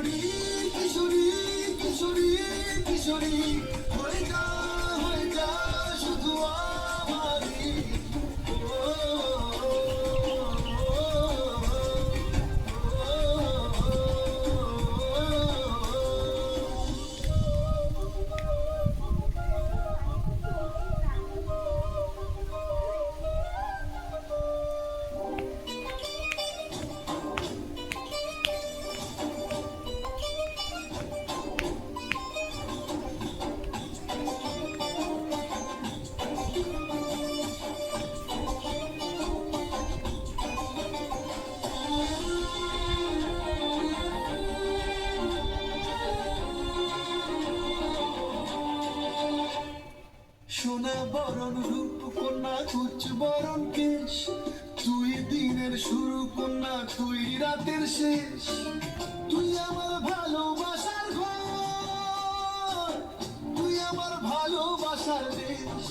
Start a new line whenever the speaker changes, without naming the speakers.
কিশোরী কিশোরী কিশোরী কিশোরী হয়ে যা শুধু আমারই সোনা বরণ রূপ কন্যা কুচ বরণ কেশ তুই দিনের শুরু কন্যা তুই রাতের শেষ তুই আমার ভালোবাসার ঘর তুই আমার ভালোবাসার দেশ